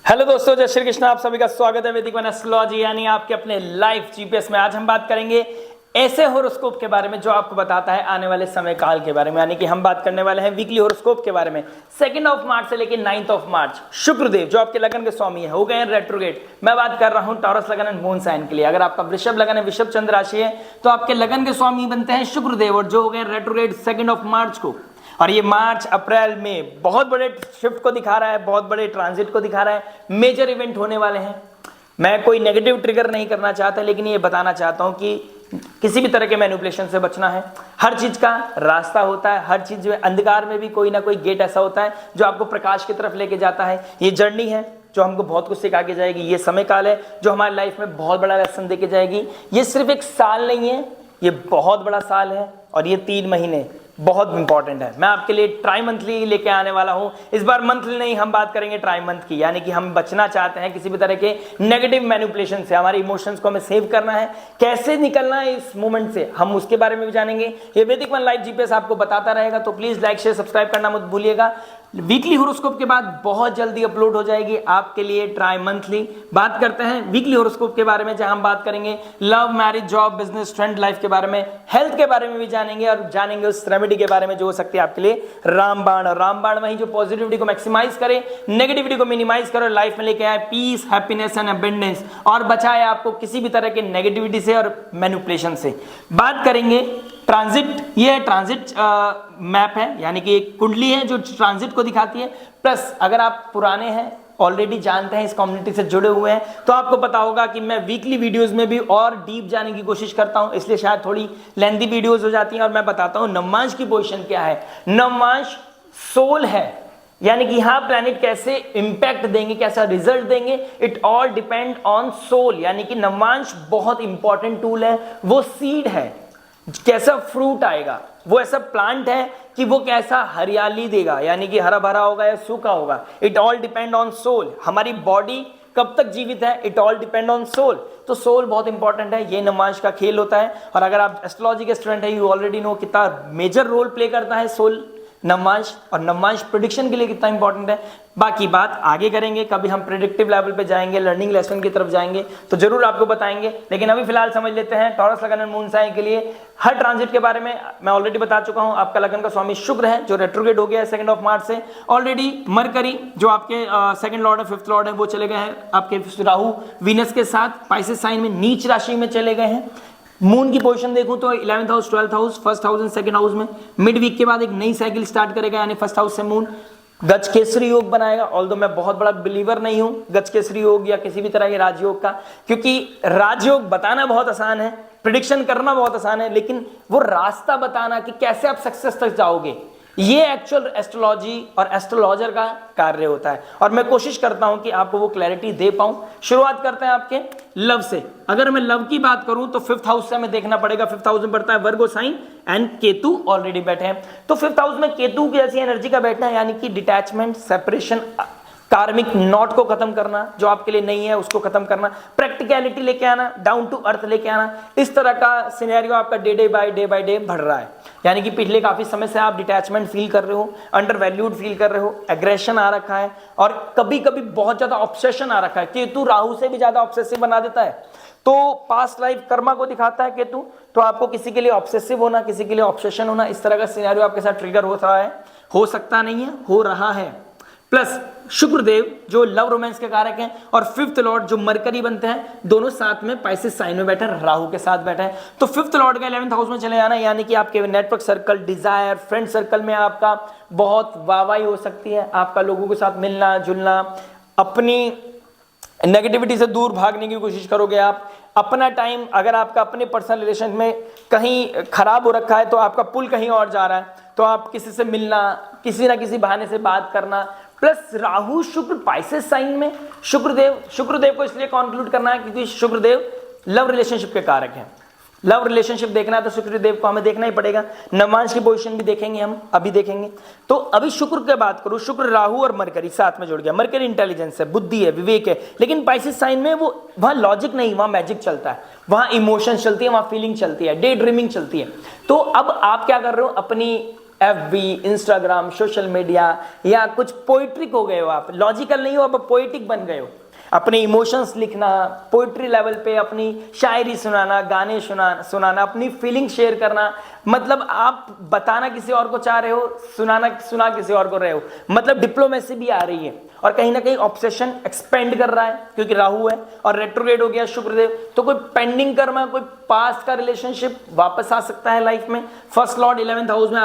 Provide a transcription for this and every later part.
Hello दोस्तों, जय श्री कृष्ण। आप सभी का स्वागत है वैदिक वन एस्ट्रोलॉजी यानी आपके अपने लाइव जीपीएस में। आज हम बात करेंगे ऐसे होरोस्कोप के बारे में जो आपको बताता है आने वाले समय काल के बारे में। यानी कि हम बात करने वाले हैं वीकली होरोस्कोप के बारे में। 2 मार्च से लेकर 9 मार्च शुक्रदेव जो आपके लगन के स्वामी है हो गए हैं रेट्रोगेट। मैं बात कर रहा हूं टॉरस लगन एंड मून साइन के लिए। अगर आपका वृषभ लगन है, वृषभ चंद्र राशि है, तो आपके लगन के स्वामी बनते हैं शुक्रदेव और जो हो गए रेट्रोगेट 2 मार्च को। और ये मार्च अप्रैल में बहुत बड़े शिफ्ट को दिखा रहा है, बहुत बड़े ट्रांजिट को दिखा रहा है। मेजर इवेंट होने वाले हैं। मैं कोई नेगेटिव ट्रिगर नहीं करना चाहता, लेकिन ये बताना चाहता हूं कि किसी भी तरह के मैनिपुलेशन से बचना है। हर चीज का रास्ता होता है, हर चीज में अंधकार में भी कोई ना कोई गेट ऐसा होता है जो आपको प्रकाश की तरफ लेके जाता है। ये जर्नी है जो हमको बहुत कुछ सिखा के जाएगी। ये समय काल है जो हमारी लाइफ में बहुत बड़ा लेसन दे के जाएगी। ये सिर्फ एक साल नहीं है, ये बहुत बड़ा साल है और ये 3 महीने बहुत इंपॉर्टेंट है। मैं आपके लिए ट्राई मंथली लेके आने वाला हूं। इस बार मंथली नहीं, हम बात करेंगे ट्राई मंथ की। यानी कि हम बचना चाहते हैं किसी भी तरह के नेगेटिव मैनिपुलेशन से। हमारे इमोशंस को हमें सेव करना है, कैसे निकलना है इस मोमेंट से, हम उसके बारे में भी जानेंगे। ये वैदिक वन लाइव जीपीएस आपको बताता रहेगा, तो प्लीज लाइक शेयर सब्सक्राइब करना मत भूलिएगा। वीकली होरोस्कोप के बाद बहुत जल्दी अपलोड हो जाएगी आपके लिए ट्राई मंथली। बात करते हैं वीकली होरोस्कोप के बारे में, जहां हम बात करेंगे love, marriage, job, business, friend life के बारे में, हेल्थ के बारे में भी जानेंगे और जानेंगे उस रेमेडी के बारे में जो हो सकती है आपके लिए रामबाण। और रामबाण वही जो पॉजिटिविटी को मैक्सिमाइज करे, नेगेटिविटी को मिनिमाइज करे, लाइफ में लेके आए पीस, हैप्पीनेस एंड अबंडेंस और बचाए आपको किसी भी तरह के नेगेटिविटी से और मैनिपुलेशन से। बात करेंगे ट्रांजिट। ये ट्रांजिट मैप है, यानी कि एक कुंडली है जो ट्रांजिट को दिखाती है। प्लस अगर आप पुराने हैं, ऑलरेडी जानते हैं, इस कम्युनिटी से जुड़े हुए हैं, तो आपको पता होगा कि मैं वीकली वीडियोस में भी और डीप जाने की कोशिश करता हूं, इसलिए शायद थोड़ी लेंथी वीडियोस हो जाती हैं। और मैं बताता हूं नवमांश की पोजीशन क्या है। नवमांश सोल है, यानी कि यहां प्लैनेट कैसे इंपैक्ट देंगे, कैसा रिजल्ट देंगे, it all depend on soul. यानी कि नवमांश बहुत इंपॉर्टेंट टूल है। वो सीड है, कैसा फ्रूट आएगा, वो ऐसा प्लांट है कि वो कैसा हरियाली देगा, यानी कि हरा भरा होगा या सूखा होगा। It all depend on soul. हमारी बॉडी कब तक जीवित है, it all depend on soul. तो सोल बहुत इंपॉर्टेंट है, ये नवमांश का खेल होता है। और अगर आप एस्ट्रोलॉजी के स्टूडेंट है, यू ऑलरेडी नो कितना मेजर रोल प्ले करता है सोल, नवमांश। और नवमांश प्रेडिक्शन के लिए कितना इंपॉर्टेंट है, बाकी बात आगे करेंगे। कभी हम प्रेडिक्टिव लेवल पे जाएंगे, लर्निंग लेसन की तरफ जाएंगे, तो जरूर आपको बताएंगे। लेकिन अभी फिलहाल समझ लेते हैं टॉरस लगन एंड मून साइन के लिए हर ट्रांजिट के बारे में। मैं ऑलरेडी बता चुका हूं, आपका लगन का स्वामी शुक्र है जो रेट्रोगेट हो गया है 2 मार्च से। ऑलरेडी मरकरी जो आपके 2nd लॉर्ड है, 5th लॉर्ड है, वो चले गए हैं आपके राहु वीनस के साथ पाइसेस साइन में नीच राशि में चले गए हैं। मून की पोजीशन देखूं तो 11th house, 12th house, 1st house and 2nd house में मिड वीक के बाद एक नई साइकिल स्टार्ट करेगा, यानी 1st हाउस से मून गज केसरी योग बनाएगा। ऑल्दो मैं बहुत बड़ा बिलीवर नहीं हूं गज केसरी योग या किसी भी तरह के राजयोग का, क्योंकि राजयोग बताना बहुत आसान है, प्रिडिक्शन करना बहुत आसान है, लेकिन वो रास्ता बताना कि कैसे आप सक्सेस तक जाओगे, ये एक्चुअल एस्ट्रोलॉजी और एस्ट्रोलॉजर का कार्य होता है। और मैं कोशिश करता हूं कि आपको वो क्लैरिटी दे पाऊं। शुरुआत करते हैं आपके लव से। अगर मैं लव की बात करूं तो 5th हाउस से हमें देखना पड़ेगा। 5th हाउस में पड़ता है वर्गो साइन एंड केतु ऑलरेडी बैठे हैं। तो 5th हाउस में केतु की ऐसी एनर्जी का बैठना है, यानी कि डिटैचमेंट, सेपरेशन, कार्मिक नॉट को खत्म करना, जो आपके लिए नहीं है उसको खत्म करना, प्रैक्टिकलिटी लेके आना, डाउन टू अर्थ लेके आना। इस तरह का सिनेरियो आपका डे बाय डे बढ़ रहा है। यानी कि पिछले काफी समय से आप डिटैचमेंट फील कर रहे हो, अंडर वैल्यूड फील कर रहे हो, एग्रेशन आ रखा है और कभी कभी बहुत ज्यादा ऑब्सेशन आ रखा है। केतु राहु से भी ज्यादा ऑब्सेसिव बना देता है। तो पास्ट लाइफ कर्मा को दिखाता है केतु। तो आपको किसी के लिए ऑब्सेसिव होना, किसी के लिए ऑब्सेशन होना, इस तरह का सिनेरियो आपके साथ ट्रिगर हो रहा है, हो सकता नहीं है, हो रहा है। प्लस शुक्रदेव जो लव रोमांस के कारक हैं और 5th लॉर्ड जो मरकरी बनते हैं, दोनों साथ में पाइसेस साइन में बैठे, राहु के साथ बैठे हैं। तो 5th लॉर्ड का 11th हाउस में चले जाना, यानी कि आपके network circle, desire, friend circle में आपका बहुत वाहवाही हो सकती है। आपका लोगों के साथ मिलना जुलना, अपनी नेगेटिविटी से दूर भागने की कोशिश करोगे आप। अपना टाइम, अगर आपका अपने पर्सनल रिलेशन में कहीं खराब हो रखा है तो आपका पुल कहीं और जा रहा है, तो आप किसी से मिलना, किसी ना किसी बहाने से बात करना। प्लस राहु शुक्र पाइसेस साइन में, शुक्रदेव को इसलिए कंक्लूड करना है क्योंकि शुक्रदेव लव रिलेशनशिप के कारक हैं। लव रिलेशनशिप देखना है तो शुक्रदेव को हमें देखना ही पड़ेगा। नवमांश की पोजीशन भी देखेंगे हम, अभी देखेंगे। तो अभी शुक्र की बात करूं, शुक्र राहु और मरकरी साथ में जुड़ गया। मरकरी इंटेलिजेंस है, बुद्धि है, विवेक है, लेकिन पाइसेस साइन में वो वहां लॉजिक नहीं, वहां मैजिक चलता है, वहां इमोशन चलती है, वहां फीलिंग चलती है, डे ड्रीमिंग चलती है। तो अब आप क्या कर रहे हो, अपनी FB, इंस्टाग्राम, सोशल मीडिया, या कुछ पोइट्रिक हो गए हो आप, लॉजिकल नहीं हो, अब पोइटिक बन गए हो। अपने इमोशंस लिखना, पोइट्री लेवल पे अपनी शायरी सुनाना, गाने सुनाना, अपनी फीलिंग शेयर करना, मतलब आप बताना किसी और को चाह रहे हो, सुना किसी और को रहे हो, मतलब डिप्लोमेसी भी आ रही है। और कहीं ना कहीं ऑब्सेशन एक्सपेंड कर रहा है क्योंकि राहु है और रेट्रोग्रेड हो गया शुक्रदेव, तो कोई पेंडिंग कर्मा, कोई पास्ट का रिलेशनशिप वापस आ सकता है लाइफ में। फर्स्ट लॉर्ड 11th हाउस में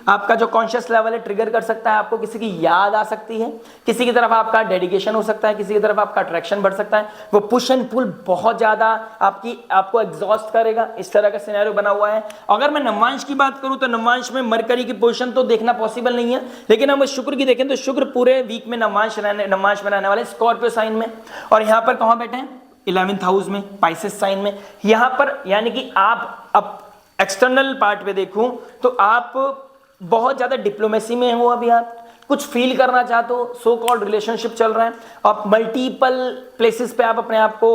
आपका जो कॉन्शियस लेवल है ट्रिगर कर सकता है, आपको किसी की याद आ सकती है, किसी की तरफ आपका डेडिकेशन हो सकता है, किसी की तरफ आपका अट्रैक्शन बढ़ सकता है। वो पुश एंड पुल बहुत ज्यादा आपको एग्जॉस्ट करेगा, इस तरह का सिनेरियो बना हुआ है। अगर मैं नवांश की बात करूं तो नवांश में मरकरी की पोजीशन तो देखना पॉसिबल नहीं है, लेकिन हम शुक्र की देखें तो शुक्र पूरे वीक में नवांश में रहने वाले स्कॉर्पियो साइन में, और यहां पर कहां बैठे हैं 11th हाउस में, पाइसेस साइन में। यहां पर यानी कि आप अब एक्सटर्नल पार्ट पे देखूं तो आप बहुत ज्यादा डिप्लोमेसी में हो, अभी आप कुछ फील करना चाहते हो, सो कॉल्ड रिलेशनशिप चल रहा है, आप मल्टीपल प्लेसेस पे आप अपने आप को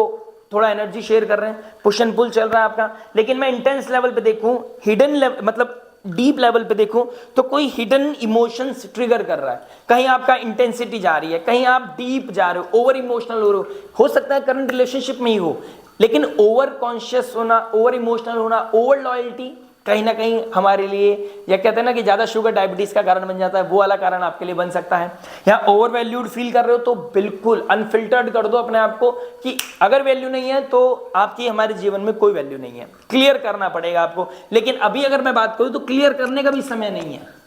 थोड़ा एनर्जी शेयर कर रहे हैं, पुश एंड पुल चल रहा है आपका। लेकिन मैं इंटेंस लेवल पे देखूं, हिडन लेवल मतलब डीप लेवल पे देखूं तो कोई हिडन इमोशंस ट्रिगर कर रहा है, कहीं आपका इंटेंसिटी जा रही है, कहीं आप डीप जा रहे हो, ओवर इमोशनल हो सकता है करंट रिलेशनशिप में ही हो, लेकिन ओवर कॉन्शियस होना, ओवर इमोशनल होना, ओवर लॉयल्टी कहीं ना कहीं हमारे लिए, या कहते हैं ना कि ज्यादा शुगर डायबिटीज का कारण बन जाता है, वो वाला कारण आपके लिए बन सकता है। या ओवर वैल्यूड फील कर रहे हो तो बिल्कुल अनफिल्टर्ड कर दो अपने आप को कि अगर वैल्यू नहीं है तो आपकी हमारे जीवन में कोई वैल्यू नहीं है, क्लियर करना पड़ेगा आपको। लेकिन अभी अगर मैं बात करूं तो क्लियर करने का भी समय नहीं है,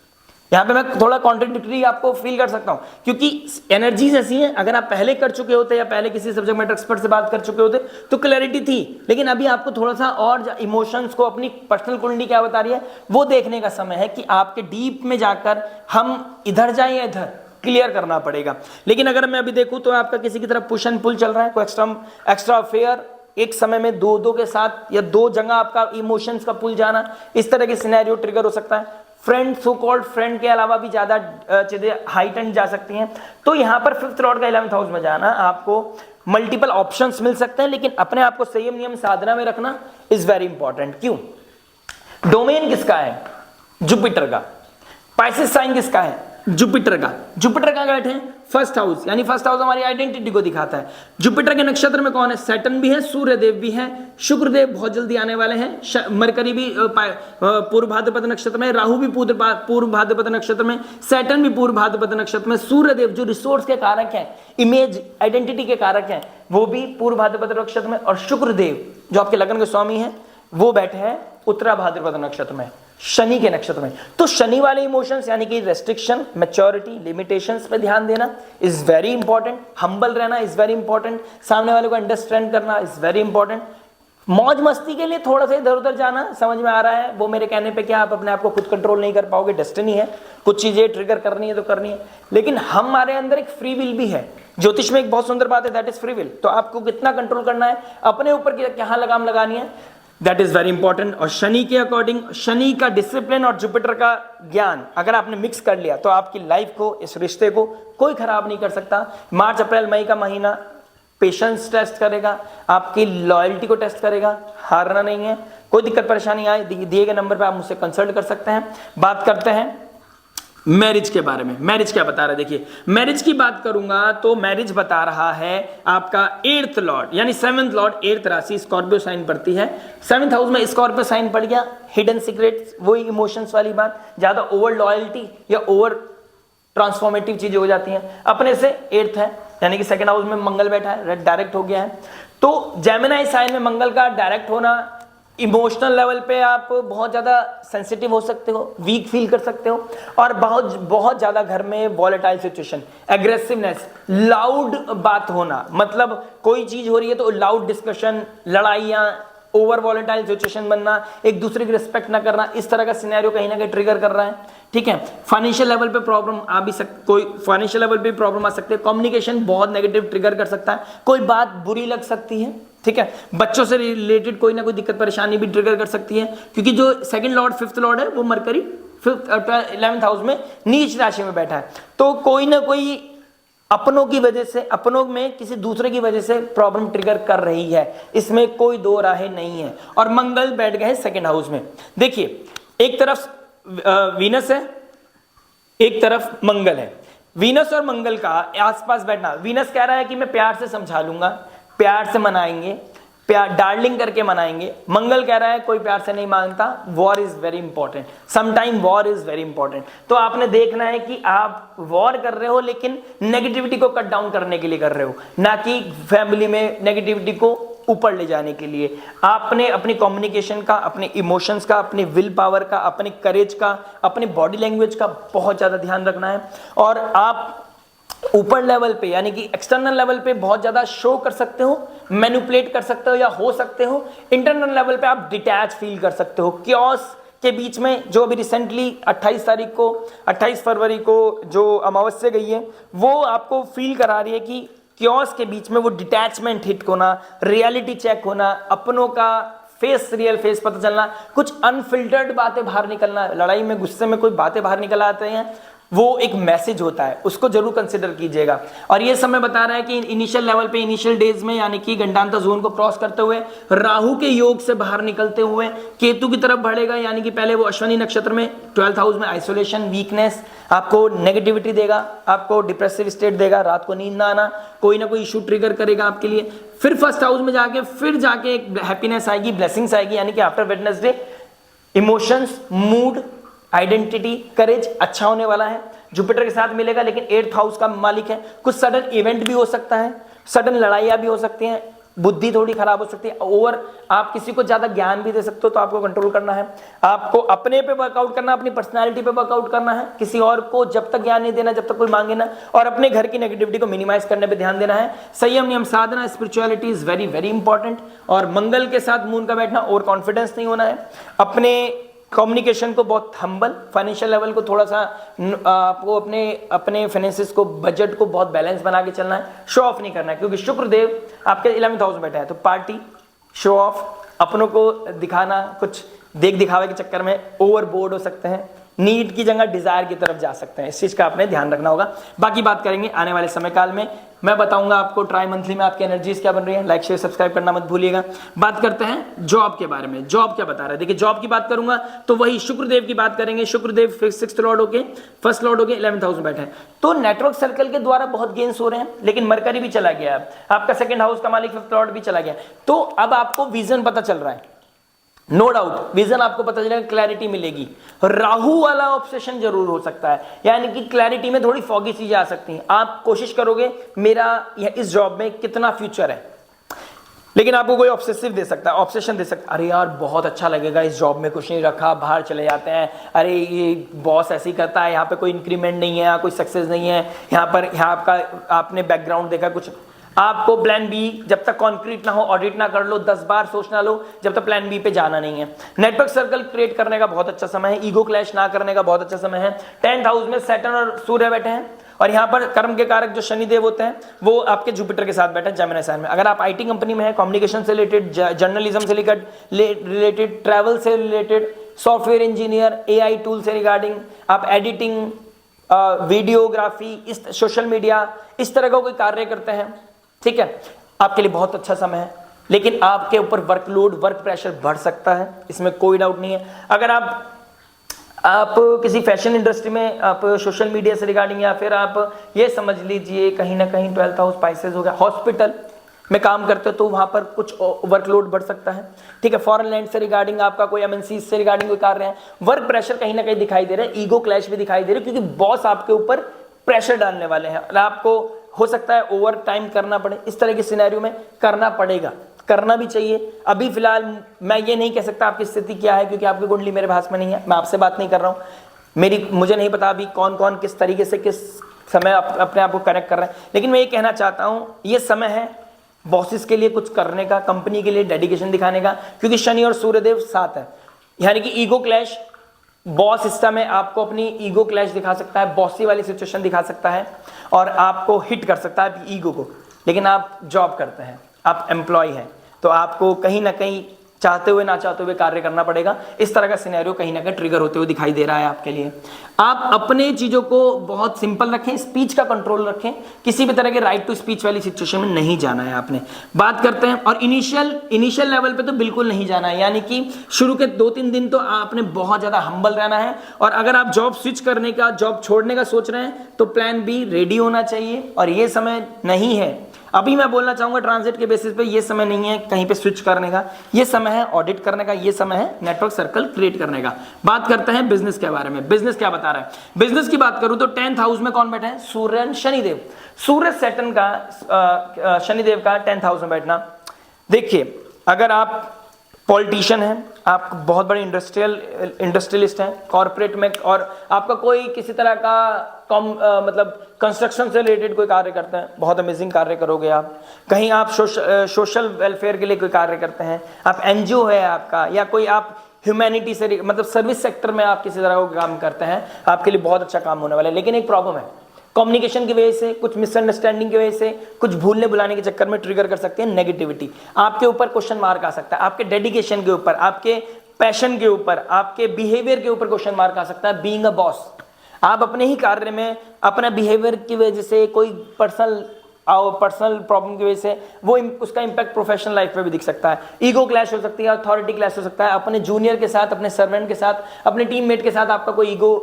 यहां पे मैं थोड़ा कॉन्ट्रडिक्टरी आपको फील कर सकता हूं, क्योंकि एनर्जीज ऐसी हैं, अगर आप पहले कर चुके होते या पहले किसी सब्जेक्ट मैटर एक्सपर्ट से बात कर चुके होते तो क्लैरिटी थी, लेकिन अभी आपको थोड़ा सा और इमोशंस को, अपनी पर्सनल कुंडली क्या बता रही है वो देखने का समय है कि आपके डीप में जाकर हम इधर जाए या इधर, क्लियर करना पड़ेगा। लेकिन अगर मैं अभी देखूं तो आपका किसी की तरफ पुश एंड पुल चल रहा है, कोई एक्स्ट्रा अफेयर, एक समय में दो के साथ या दो जगह आपका इमोशंस का पुल जाना, इस तरह के सिनेरियो ट्रिगर हो सकता है। फ्रेंड, सो कॉल्ड फ्रेंड के अलावा भी ज्यादा चीजें हाइट एंड जा सकती हैं। तो यहां पर 5th लॉर्ड का 11th हाउस में जाना, आपको मल्टीपल ऑप्शंस मिल सकते हैं, लेकिन अपने आप को संयम नियम साधना में रखना इज वेरी इंपॉर्टेंट। क्यों? डोमेन किसका है? जुपिटर का। पाइसेस साइन किसका है? जुपिटर का। जुपिटर का बैठे हैं फर्स्ट हाउस, यानी फर्स्ट हाउस हमारी आइडेंटिटी को दिखाता है। जुपिटर के नक्षत्र में कौन है? सैटर्न भी है, सूर्य देव भी है, शुक्रदेव बहुत जल्दी आने वाले हैं, मरकरी भी पूर्व भाद्रपद नक्षत्र में, राहु भी पूर्व भाद्रपद नक्षत्र में, सैटर्न भी पूर्व भाद्रपद नक्षत्र में, सूर्य देव जो रिसोर्स के कारक हैं, इमेज आइडेंटिटी के कारक हैं, वो भी पूर्व भाद्रपद नक्षत्र में, और शुक्रदेव जो आपके लगन के स्वामी हैं वो बैठे हैं उत्तरा भाद्रपद नक्षत्र में, शनि के नक्षत्र में। तो शनि वाले इमोशंस यानी कि रेस्ट्रिक्शन, मैच्योरिटी, लिमिटेशंस पे ध्यान देना इज वेरी इंपॉर्टेंट, हम्बल रहना इज वेरी इंपॉर्टेंट, सामने वाले को अंडरस्टैंड करना इज वेरी इंपॉर्टेंट। मौज मस्ती के लिए थोड़ा सा इधर उधर जाना समझ में आ रहा है, वो मेरे कहने पे क्या आप अपने आप को खुद कंट्रोल नहीं कर पाओगे, डेस्टिनी है, कुछ चीजें ट्रिगर करनी है तो करनी है, लेकिन हमारे अंदर एक फ्री विल भी है। ज्योतिष में एक बहुत सुंदर बात है, दैट इज फ्री विल। तो आपको कितना कंट्रोल करना है, अपने ऊपर क्या लगाम लगानी है, दैट इज वेरी इंपॉर्टेंट। और शनि के अकॉर्डिंग, शनि का डिसिप्लिन और जुपिटर का ज्ञान अगर आपने मिक्स कर लिया तो आपकी लाइफ को, इस रिश्ते को कोई खराब नहीं कर सकता। मार्च अप्रैल मई का महीना पेशेंस टेस्ट करेगा, आपकी लॉयल्टी को टेस्ट करेगा, हारना नहीं है। कोई दिक्कत परेशानी आए दिए गए नंबर पे आप मुझसे कंसल्ट कर सकते हैं। बात करते हैं मैरिज के बारे में। मैरिज क्या बता रहा है, देखिए मैरिज की बात करूंगा तो मैरिज बता रहा है आपका 8th लॉर्ड यानी 7th लॉर्ड, 8th राशि स्कॉर्पियो साइन पड़ती है, 7th हाउस में स्कॉर्पियो साइन पड़ गया। हिडन सीक्रेट्स, वही इमोशंस वाली बात, ज्यादा ओवर लॉयल्टी या ओवर ट्रांसफॉर्मेटिव चीजें हो जाती हैं। अपने से 8th है यानी कि 2nd हाउस में मंगल बैठा है, डायरेक्ट हो गया है। तो जेमिनी साइन में मंगल का डायरेक्ट होना, इमोशनल लेवल पे आप बहुत ज्यादा सेंसिटिव हो सकते हो, वीक फील कर सकते हो, और बहुत ज्यादा घर में वॉलेटाइल सिचुएशन, एग्रेसिवनेस, लाउड बात होना, मतलब कोई चीज हो रही है तो लाउड डिस्कशन, लड़ाइयां, ओवर वॉलेटाइल सिचुएशन बनना, एक दूसरे की रिस्पेक्ट ना करना, इस तरह का सिनेरियो कहीं ना कहीं ट्रिगर कर रहा है। ठीक है, फाइनेंशियल लेवल पे प्रॉब्लम आ भी कोई फाइनेंशियल लेवल पे प्रॉब्लम आ सकती है, कम्युनिकेशन बहुत नेगेटिव ट्रिगर कर सकता है, कोई बात बुरी लग सकती है। ठीक है, बच्चों से रिलेटेड कोई ना कोई दिक्कत परेशानी भी ट्रिगर कर सकती है, क्योंकि जो 2nd लॉर्ड 5th लॉर्ड है वो मरकरी 11th हाउस में नीच राशि में बैठा है। तो कोई ना कोई अपनों की वजह से, अपनों में किसी दूसरे की वजह से प्रॉब्लम ट्रिगर कर रही है, इसमें कोई दो राहें नहीं है। और मंगल बैठ गए 2nd हाउस में। देखिए एक तरफ वीनस है एक तरफ मंगल है, वीनस और मंगल का आसपास बैठना। वीनस कह रहा है कि मैं प्यार से समझा लूंगा, प्यार से मनाएंगे, प्यार डार्लिंग करके मनाएंगे। मंगल कह रहा है कोई प्यार से नहीं मांगता, war is very important, sometime war is very important. तो आपने देखना है कि आप वॉर कर रहे हो लेकिन नेगेटिविटी को कट डाउन करने के लिए कर रहे हो, ना कि फैमिली में नेगेटिविटी को ऊपर ले जाने के लिए। आपने अपनी कम्युनिकेशन का, अपने इमोशंस का, अपने विल पावर का, अपने करेज का, अपने बॉडी लैंग्वेज का बहुत ज्यादा ध्यान रखना है। और आप ऊपर लेवल पे यानी कि एक्सटर्नल लेवल पे बहुत ज्यादा शो कर सकते हो, मैनिपुलेट कर सकते हो या हो सकते हो। इंटरनल लेवल पे आप डिटैच फील कर सकते हो। क्योस के बीच में जो अभी रिसेंटली 28 फरवरी को जो अमावस्या गई है, वो आपको फील करा रही है कि क्योस के बीच में वो डिटैचमेंट हिट होना, रियलिटी चेक होना, अपनों का फेस, रियल फेस पता चलना, कुछ अनफिल्टर्ड बातें बाहर निकलना। लड़ाई में, गुस्से में कोई बातें बाहर निकल आते हैं, वो एक मैसेज होता है, उसको जरूर कंसिडर कीजिएगा। और ये समय बता रहा है कि इनिशियल लेवल पे, इनिशियल डेज में, यानी कि गंडांतर जोन को क्रॉस करते हुए, राहु के योग से बाहर निकलते हुए केतु की तरफ बढ़ेगा। यानी कि पहले वो अश्विनी नक्षत्र में 12th हाउस में आइसोलेशन, वीकनेस, आपको नेगेटिविटी देगा, आपको डिप्रेसिव स्टेट देगा, रात को नींद ना आना, कोई ना कोई इशू ट्रिगर करेगा आपके लिए। फिर फर्स्ट हाउस में जाके फिर जाके एक हैप्पीनेस आएगी, ब्लेसिंग्स आएगी। यानी कि after Wednesday emotions, mood, identity, courage अच्छा होने वाला है। जुपिटर के साथ मिलेगा, लेकिन 8th हाउस का मालिक है। कुछ सडन इवेंट भी हो सकता है, सडन लड़ाइयां भी हो सकती हैं, बुद्धि थोड़ी खराब हो सकती है, और आप किसी को ज्यादा ज्ञान भी दे सकते हो, तो आपको कंट्रोल करना है। आपको अपने पे वर्कआउट करना, अपनी पर्सनालिटी पे वर्कआउट करना है। किसी और को जब तक ज्ञान नहीं देना जब तक कोई मांगे ना, और अपने घर की नेगेटिविटी को मिनिमाइज करने पे ध्यान देना है। संयम, नियम, साधना, spirituality is very very important. और मंगल के साथ मून का बैठना, और कॉन्फिडेंस नहीं होना है। अपने कम्युनिकेशन को बहुत हम्बल, फाइनेंशियल लेवल को थोड़ा सा आपको अपने फाइनेंसेस को, बजट को बहुत बैलेंस बना के चलना है। शो ऑफ नहीं करना है, क्योंकि शुक्र देव आपके 11th हाउस में बैठा है। तो पार्टी, शो ऑफ, अपनों को दिखाना, कुछ देख दिखावे के चक्कर में ओवरबोर्ड हो सकते हैं, नीड की जगह डिजायर की तरफ जा सकते हैं। इस चीज का आपने ध्यान रखना होगा। बाकी बात करेंगे आने वाले समय काल में, मैं बताऊंगा आपको ट्राई मंथली में आपकी एनर्जीज क्या बन रही है। लाइक शेयर सब्सक्राइब करना मत भूलिएगा। बात करते हैं जॉब के बारे में। जॉब क्या बता रहा है, देखिए जॉब की बात करूंगा तो वही शुक्रदेव की बात करेंगे। शुक्रदेव 6th लॉर्ड होके, 1st लॉर्ड होके 11th हाउस में बैठे हैं, तो नेटवर्क सर्कल के द्वारा बहुत गेन्स हो रहे हैं। लेकिन मरकरी भी चला गया, आपका 2nd हाउस का मालिक 5th लॉर्ड भी चला गया, तो अब आपको विजन पता चल रहा है। नो डाउट विजन आपको पता चलेगा, क्लैरिटी मिलेगी। राहु वाला ऑब्सेशन जरूर हो सकता है, यानी कि क्लैरिटी में थोड़ी फॉगी चीजें आ सकती हैं। आप कोशिश करोगे मेरा इस जॉब में कितना फ्यूचर है, लेकिन आपको कोई ऑब्सेसिव दे सकता है, ऑब्सेशन दे सकता है। अरे यार बहुत अच्छा लगेगा, इस जॉब में कुछ नहीं रखा, बाहर चले जाते हैं। अरे ये बॉस ऐसे ही करता है, यहाँ पे कोई इंक्रीमेंट नहीं है, यहाँ कोई सक्सेस नहीं है, यहाँ आपका आपने बैकग्राउंड देखा कुछ। आपको प्लान बी जब तक कॉन्क्रीट ना हो, ऑडिट ना कर लो, 10 बार सोचना लो, जब तक प्लान बी पे जाना नहीं है। नेटवर्क सर्कल क्रिएट करने का बहुत अच्छा समय है, ईगो क्लैश ना करने का बहुत अच्छा समय है। 10th हाउस में सैटर्न और सूर्य बैठे हैं, और यहाँ पर कर्म के कारक जो शनिदेव होते हैं वो आपके जुपिटर के साथ बैठे हैं जेमिनी साइन में। अगर आप आईटी कंपनी में है, कम्युनिकेशन से रिलेटेड, जर्नलिज्म से रिलेटेड, ट्रैवल से related, software engineer, AI tool से रिगार्डिंग, आप एडिटिंग, वीडियोग्राफी, इस सोशल मीडिया, इस तरह का कोई कार्य करते हैं, ठीक है, आपके लिए बहुत अच्छा समय है। लेकिन आपके ऊपर वर्कलोड, वर्क प्रेशर बढ़ सकता है, इसमें कोई डाउट नहीं है। अगर आप किसी फैशन इंडस्ट्री में, आप सोशल मीडिया से रिगार्डिंग, या फिर आप ये समझ लीजिए कहीं ना कहीं 12th हाउस स्पाइसेस हो गया, हॉस्पिटल में काम करते हो तो वहां पर कुछ वर्कलोड बढ़ सकता है, ठीक है। फॉरेन लैंड से रिगार्डिंग, आपका कोई एमएनसी से रिगार्डिंग कोई कार्य है, वर्क प्रेशर कहीं ना कहीं दिखाई दे रहा है, ईगो क्लैश भी दिखाई दे रहा है, क्योंकि बॉस आपके ऊपर प्रेशर डालने वाले हैं और आपको हो सकता है ओवर टाइम करना पड़े। इस तरह के सिनेरियो में करना पड़ेगा, करना भी चाहिए। अभी फिलहाल मैं ये नहीं कह सकता आपकी स्थिति क्या है, क्योंकि आपकी कुंडली मेरे पास में नहीं है, मैं आपसे बात नहीं कर रहा हूँ, मुझे नहीं पता अभी कौन कौन किस तरीके से किस समय अपने आप को कनेक्ट कर रहे हैं। लेकिन मैं ये कहना चाहता हूँ, ये समय है बॉसेस के लिए कुछ करने का, कंपनी के लिए डेडिकेशन दिखाने का, क्योंकि शनि और सूर्यदेव साथ है। यानी कि ईगो क्लैश, बॉस सिस्टम में आपको अपनी ईगो क्लैश दिखा सकता है, बॉसी वाली सिचुएशन दिखा सकता है, और आपको हिट कर सकता है ईगो को। लेकिन आप जॉब करते हैं, आप एम्प्लॉय हैं, तो आपको कहीं ना कहीं चाहते हुए ना चाहते हुए कार्य करना पड़ेगा। इस तरह का सिनेरियो कहीं ना कहीं ट्रिगर होते हुए दिखाई दे रहा है आपके लिए। आप अपने चीजों को बहुत सिंपल रखें, स्पीच का कंट्रोल रखें, किसी भी तरह के राइट टू स्पीच वाली सिचुएशन में नहीं जाना है आपने। बात करते हैं, और इनिशियल लेवल पे तो बिल्कुल नहीं जाना है, यानी कि शुरू के 2-3 दिन तो आपने बहुत ज्यादा हम्बल रहना है। और अगर आप जॉब स्विच करने का, जॉब छोड़ने का सोच रहे हैं तो प्लान बी रेडी होना चाहिए। और ये समय नहीं है, अभी मैं बोलना चाहूंगा ट्रांजिट के बेसिस पे, ये समय नहीं है कहीं पे स्विच करने का, ये समय है ऑडिट करने का, ये समय है नेटवर्क सर्कल क्रिएट करने का। बात करते हैं बिजनेस के बारे में। बिजनेस क्या बता रहा है? बिजनेस की बात करूं तो 10th हाउस में कौन बैठा है? सूर्य शनिदेव। सूर्य सैटर्न का, शनिदेव का 10th हाउस में बैठना। देखिए, अगर आप पॉलिटिशियन हैं, आप बहुत बड़े इंडस्ट्रियलिस्ट हैं कॉर्पोरेट में, और आपका कोई किसी तरह का मतलब कंस्ट्रक्शन से रिलेटेड कोई कार्य करते हैं, बहुत अमेजिंग कार्य करोगे आप। कहीं आप सोशल वेलफेयर के लिए कोई कार्य करते हैं, आप एनजीओ है आपका, या कोई आप ह्यूमैनिटी से मतलब सर्विस सेक्टर में आप किसी तरह का काम करते हैं, आपके लिए बहुत अच्छा काम होने वाला है। लेकिन एक प्रॉब्लम है, कम्युनिकेशन की वजह से, कुछ मिसअंडरस्टैंडिंग की वजह से, कुछ भूलने भुलाने के चक्कर में ट्रिगर कर सकते हैं नेगेटिविटी। आपके ऊपर क्वेश्चन मार्क आ सकता है, आपके डेडिकेशन के ऊपर, आपके पैशन के ऊपर, आपके बिहेवियर के ऊपर क्वेश्चन मार्क आ सकता है। बीइंग अ बॉस, आप अपने ही कार्य में अपना बिहेवियर की वजह से, कोई पर्सनल प्रॉब्लम की वजह से वो उसका इंपैक्ट प्रोफेशनल लाइफ पे भी दिख सकता है। ईगो क्लैश हो सकती है, अथॉरिटी क्लैश हो सकता है, अपने जूनियर के साथ, अपने सर्वेंट के साथ, अपने टीममेट के साथ आपका कोई ईगो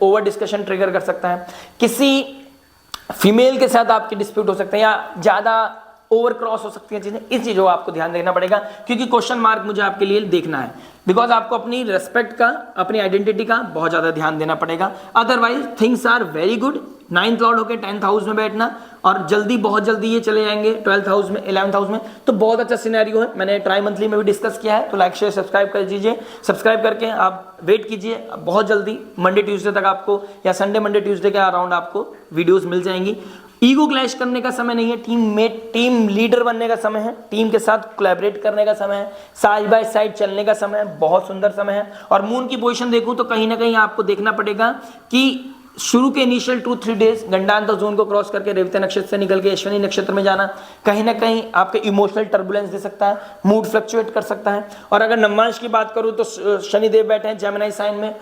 ओवर डिस्कशन ट्रिगर कर सकता है। किसी फीमेल के साथ आपकी डिस्प्यूट हो सकते हैं, या ज्यादा ओवर क्रॉस हो सकती है चीजें। इस चीजों को आपको ध्यान देना पड़ेगा, क्योंकि क्वेश्चन मार्क मुझे आपके लिए देखना है, बिकॉज आपको अपनी रेस्पेक्ट का, अपनी आइडेंटिटी का बहुत ज्यादा ध्यान देना पड़ेगा। Otherwise things are very good. 9th lord होकर 10th हाउस में बैठना, और जल्दी, बहुत जल्दी ये चले जाएंगे 12th हाउस में, 11th हाउस में, तो बहुत अच्छा सिनेरियो है। मैंने ट्राई मंथली में भी डिस्कस किया है, तो लाइक शेयर सब्सक्राइब कर दीजिए। सब्सक्राइब करके आप वेट कीजिए, बहुत जल्दी मंडे ट्यूसडे तक आपको, या संडे मंडे ट्यूसडे के अराउंड आपको वीडियोस मिल जाएंगी। ईगो क्लैश करने का समय नहीं है, टीम लीडर बनने का समय है, टीम के साथ कोलैबोरेट करने का समय है, साइड बाय साइड चलने का समय है, बहुत सुंदर समय है। और मून की पोजीशन देखूं तो कहीं ना कहीं आपको देखना पड़ेगा कि शुरू के इनिशियल 2-3 डेज गंडांत जोन को क्रॉस करके रेवती नक्षत्र से निकल के अश्विनी नक्षत्र में जाना कहीं ना कहीं आपके इमोशनल टर्बुलेंस दे सकता है, मूड फ्लक्चुएट कर सकता है। और अगर नवमांश की बात करूं तो शनिदेव बैठे हैं जेमिनी साइन में,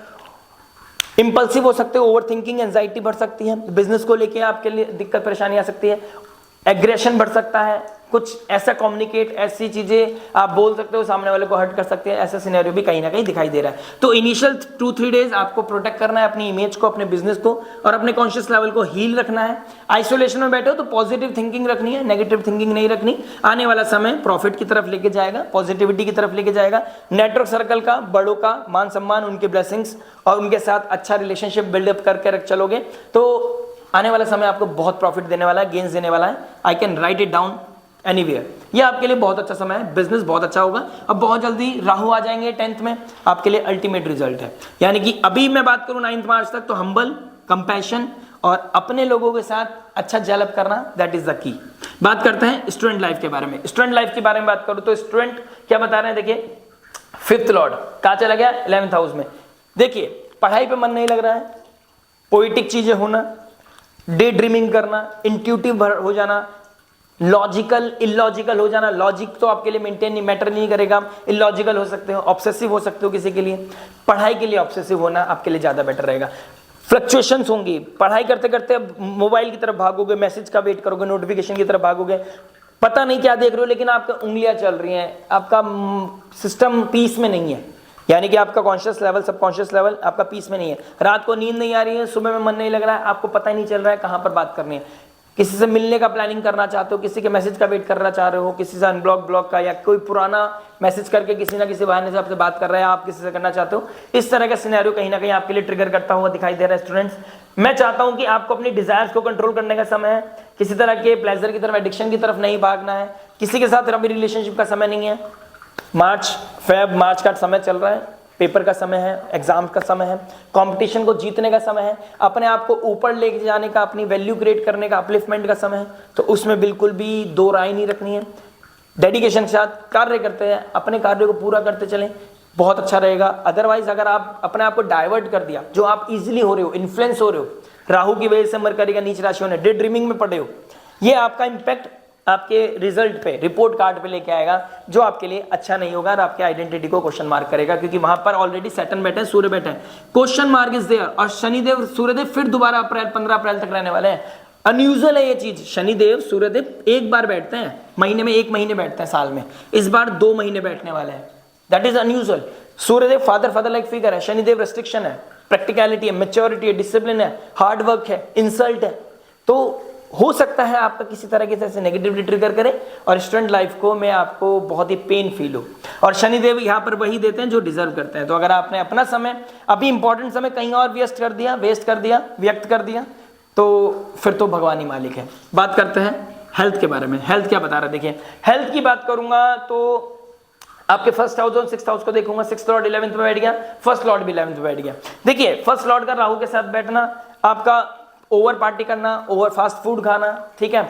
इंपल्सिव हो सकते हो, ओवर थिंकिंग, एंजाइटी बढ़ सकती है, बिजनेस को लेके आपके लिए दिक्कत परेशानी आ सकती है, एग्रेशन बढ़ सकता है, कुछ ऐसा कम्युनिकेट, ऐसी चीजें आप बोल सकते हो सामने वाले को हर्ट कर सकते हैं, ऐसा सिनेरियो भी कहीं ना कहीं दिखाई दे रहा है। तो इनिशियल 2-3 डेज आपको प्रोटेक्ट करना है अपनी इमेज को, अपने बिजनेस को, और अपने कॉन्शियस लेवल को हील रखना है। आइसोलेशन में बैठे हो तो पॉजिटिव थिंकिंग रखनी है, नेगेटिव थिंकिंग नहीं रखनी। आने वाला समय प्रॉफिट की तरफ लेके जाएगा, पॉजिटिविटी की तरफ लेके जाएगा। नेटवर्क सर्कल का, बड़ों का मान सम्मान, उनके ब्लेसिंग्स और उनके साथ अच्छा रिलेशनशिप बिल्डअप करके रख चलोगे तो आने वाला समय आपको बहुत प्रॉफिट देने वाला है, गेन्स देने वाला है। I can write it down anywhere. ये आपके लिए बहुत अच्छा समय है, बिजनेस बहुत अच्छा होगा। अब बहुत जल्दी राहु आ जाएंगे 10th में, आपके लिए अल्टीमेट रिजल्ट है। यानी कि अभी मैं बात करूं 9 मार्च तक, तो हम्बल, कंपैशन और अपने लोगों के साथ अच्छा डेवलप करना, दैट इज द की। बात करते हैं स्टूडेंट लाइफ के बारे में। स्टूडेंट लाइफ के बारे में बात करूं तो स्टूडेंट क्या बता रहे हैं, देखिए 5th लॉर्ड कहां चला गया? 11th हाउस में। देखिए पढ़ाई पे मन नहीं लग रहा है, पोइटिक चीजें होना, डे ड्रीमिंग करना, इंट्यूटिव हो जाना, लॉजिकल इलॉजिकल हो जाना। लॉजिक तो आपके लिए मेंटेन नहीं, मैटर नहीं करेगा, इलॉजिकल हो सकते हो, ऑब्सेसिव हो सकते हो किसी के लिए। पढ़ाई के लिए ऑब्सेसिव होना आपके लिए ज्यादा बेटर रहेगा। फ्लक्चुएशंस होंगी, पढ़ाई करते करते मोबाइल की तरफ भागोगे, मैसेज का वेट करोगे, नोटिफिकेशन की तरफ भागोगे, पता नहीं क्या देख रहे हो, लेकिन आपका उंगलियां चल रही हैं, आपका सिस्टम पीस में नहीं है। यानी कि आपका कॉन्शियस लेवल, सबकॉन्शियस लेवल आपका पीस में नहीं है। रात को नींद नहीं आ रही है, सुबह में मन नहीं लग रहा है, आपको पता ही नहीं चल रहा है कहां पर बात करनी है। किसी से मिलने का प्लानिंग करना चाहते हो, किसी के मैसेज का वेट करना चाह रहे हो, किसी से ब्लॉक का, या कोई पुराना मैसेज करके किसी ना किसी बहाने से आपसे बात कर रहा है, आप किसी से करना चाहते हो। इस तरह का सिनेरियो कहीं ना कहीं आपके लिए ट्रिगर करता हुआ दिखाई दे रहा है। स्टूडेंट्स, मैं चाहता हूं कि आपको अपनी डिजायर्स को कंट्रोल करने का समय है, किसी तरह के प्लेजर की तरफ, एडिक्शन की तरफ नहीं भागना है, किसी के साथ अभी रिलेशनशिप का समय नहीं है। मार्च का समय चल रहा है, पेपर का समय है, एग्जाम का समय है, कंपटीशन को जीतने का समय है, अपने आप को ऊपर लेके जाने का, अपनी वैल्यू क्रिएट करने का, अपलिफ्टमेंट का समय है। तो उसमें बिल्कुल भी दो राय नहीं रखनी है। डेडिकेशन के साथ कार्य करते हैं, अपने कार्य को पूरा करते चलें, बहुत अच्छा रहेगा। अदरवाइज अगर आप अपने आप को डाइवर्ट कर दिया, जो आप इजिली हो रहे हो, इन्फ्लुएंस हो रहे हो, राहु की वजह से, मरकरी का नीच राशि होने, डे ड्रीमिंग में पड़े हो, ये आपका इंपैक्ट आपके रिजल्ट पे, रिपोर्ट कार्ड पे लेके आएगा, जो आपके लिए अच्छा नहीं होगा और आपके आइडेंटिटी को क्वेश्चन मार्क करेगा, क्योंकि वहां पर ऑलरेडी सैटर्न बैठे हैं, सूर्य बैठे हैं, क्वेश्चन मार्क इज देयर। और शनिदेव सूर्यदेव फिर दोबारा 15 अप्रैल तक रहने वाले हैं। अनयूजुअल है ये चीज, शनिदेव सूर्यदेव एक बार बैठते हैं महीने में, 1 महीने बैठते हैं साल में, इस बार 2 महीने बैठने वाले हैं। That is unusual. Suryadev father like figure है, शनिदेव रेस्ट्रिक्शन है, प्रैक्टिकलिटी है, मेच्योरिटी है, डिसिप्लिन है, हार्ड वर्क है, इंसल्ट है। तो हो सकता है आपका किसी तरह से नेगेटिवली ट्रिगर करे और स्टूडेंट लाइफ को में आपको बहुत ही पेन फील हो। और शनिदेव यहाँ पर वही देते हैं जो डिजर्व करते हैं। तो अगर आपने अपना समय, अभी इंपॉर्टेंट समय कहीं और वेस्ट कर दिया, तो फिर तो भगवान ही मालिक है। बात करते हैं हेल्थ के बारे में। हेल्थ क्या बता रहा है, देखिए हेल्थ की बात करूंगा तो आपके फर्स्ट हाउस और 6th हाउस को देखूंगा। 6th लॉर्ड 11th में बैठ गया, फर्स्ट लॉर्ड भी 11th में बैठ गया। देखिए फर्स्ट लॉर्ड का राहु के साथ बैठना, आपका ओवर पार्टी करना, ओवर फास्ट फूड खाना, ठीक है,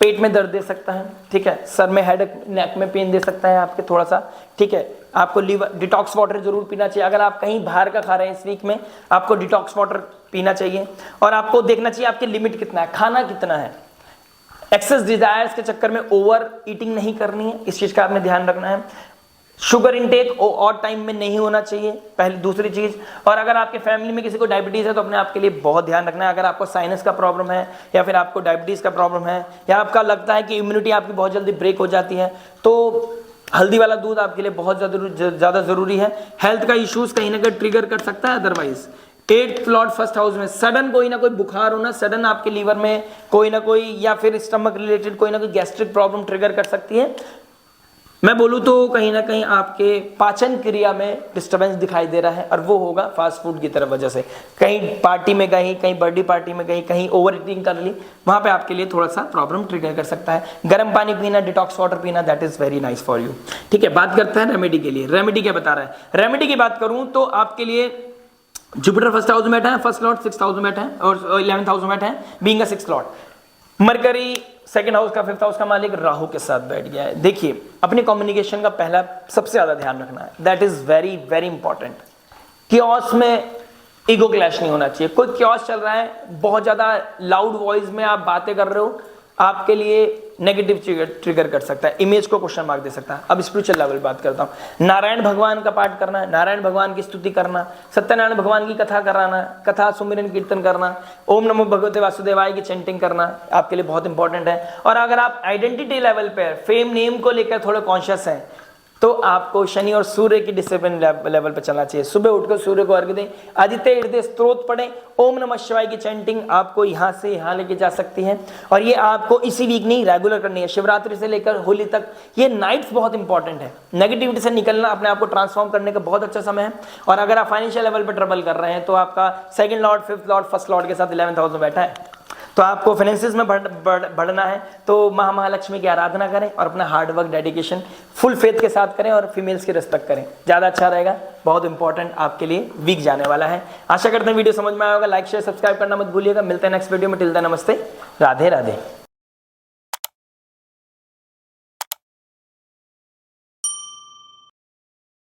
पेट में दर्द दे सकता है, ठीक है, सर में हेडेक, नेक में पेन दे सकता है आपके थोड़ा सा, ठीक है। आपको लीवर डिटॉक्स वाटर जरूर पीना चाहिए। अगर आप कहीं बाहर का खा रहे हैं इस वीक में, आपको डिटॉक्स वाटर पीना चाहिए। और आपको देखना चाहिए आपकी लिमिट कितना है, खाना कितना है। एक्सेस डिजायर्स के चक्कर में ओवर ईटिंग नहीं करनी है, इस चीज का आपने ध्यान रखना है। शुगर इंटेक और टाइम में नहीं होना चाहिए, पहली दूसरी चीज। और अगर आपके फैमिली में किसी को डायबिटीज है तो अपने आप के लिए बहुत ध्यान रखना है। अगर आपको साइनस का प्रॉब्लम है या फिर आपको डायबिटीज का प्रॉब्लम है या आपका लगता है कि इम्यूनिटी आपकी बहुत जल्दी ब्रेक हो जाती है, तो हल्दी वाला दूध आपके लिए बहुत ज्यादा जरूरी है। हेल्थ का इश्यूज कहीं ना कहीं ट्रिगर कर सकता है। Otherwise 8th Lord first house में सडन कोई ना कोई बुखार होना, सडन आपके लीवर में कोई ना कोई या फिर स्टमक रिलेटेड कोई ना कोई गैस्ट्रिक प्रॉब्लम ट्रिगर कर सकती है। मैं बोलूं तो कहीं ना कहीं आपके पाचन क्रिया में डिस्टर्बेंस दिखाई दे रहा है और वो होगा फास्ट फूड की तरफ वजह से। कहीं पार्टी में गई, कहीं बर्थडे पार्टी में गई, कहीं ओवर ईटिंग कर ली, वहां पे आपके लिए थोड़ा सा प्रॉब्लम ट्रिगर कर सकता है। गर्म पानी पीना, डिटॉक्स वाटर पीना, that is very nice for you, ठीक है। बात करते हैं रेमेडी के लिए। रेमेडी क्या बता रहा है, रेमेडी की बात करूं तो आपके लिए जुपिटर फर्स्ट हाउस में बैठा है, फर्स्ट लॉर्ड 6th हाउस में बैठा है और 11th हाउस में बैठा है, being a 6th Lord. Mercury 2nd house का 5th हाउस का मालिक राहु के साथ बैठ गया है। देखिए अपनी कम्युनिकेशन का पहला सबसे ज्यादा ध्यान रखना है, that is very very important. Chaos में ईगो क्लैश नहीं होना चाहिए। कोई क्योस चल रहा है, बहुत ज्यादा लाउड वॉइस में आप बातें कर रहे हो, आपके लिए नेगेटिव ट्रिगर कर सकता है, इमेज को क्वेश्चन मार्क दे सकता है। अब स्पिरिचुअल लेवल बात करता हूं, नारायण भगवान का पाठ करना है, नारायण भगवान की स्तुति करना, सत्यनारायण भगवान की कथा कराना, कथा सुमिरन कीर्तन करना, ओम नमो भगवते वासुदेवाय की चैंटिंग करना आपके लिए बहुत इंपॉर्टेंट है। और अगर आप आइडेंटिटी लेवल पे, फेम नेम को लेकर थोड़े कॉन्शियस हैं, तो आपको शनि और सूर्य की डिसिप्लिन लेवल पर चलना चाहिए। सुबह उठकर सूर्य को अर्घ्य दें, आदित्य हृदय स्तोत्र पढ़ें, ओम नमः शिवाय की चैंटिंग आपको यहाँ से यहाँ लेके जा सकती है। और ये आपको इसी वीक नहीं, रेगुलर करनी है, शिवरात्रि से लेकर होली तक। ये नाइट्स बहुत इंपॉर्टेंट है, नेगेटिविटी से निकलना, अपने आप को ट्रांसफॉर्म करने का बहुत अच्छा समय है। और अगर आप फाइनेंशियल लेवल पर ट्रबल कर रहे हैं तो आपका 2nd Lord 5th Lord 1st Lord के साथ 11th हाउस में बैठा है, तो आपको फाइनेंसिस में बढ़ना है तो महालक्ष्मी की आराधना करें और अपना hard work, dedication full faith के साथ करें और फीमेल्स की रिस्पेक्ट करें, ज़्यादा अच्छा रहेगा। बहुत इंपॉर्टेंट आपके लिए वीक जाने वाला है। आशा करते हैं वीडियो समझ में आया होगा। लाइक शेयर सब्सक्राइब करना मत भूलिएगा। मिलते हैं नेक्स्ट वीडियो में। टिल देन नमस्ते, राधे राधे।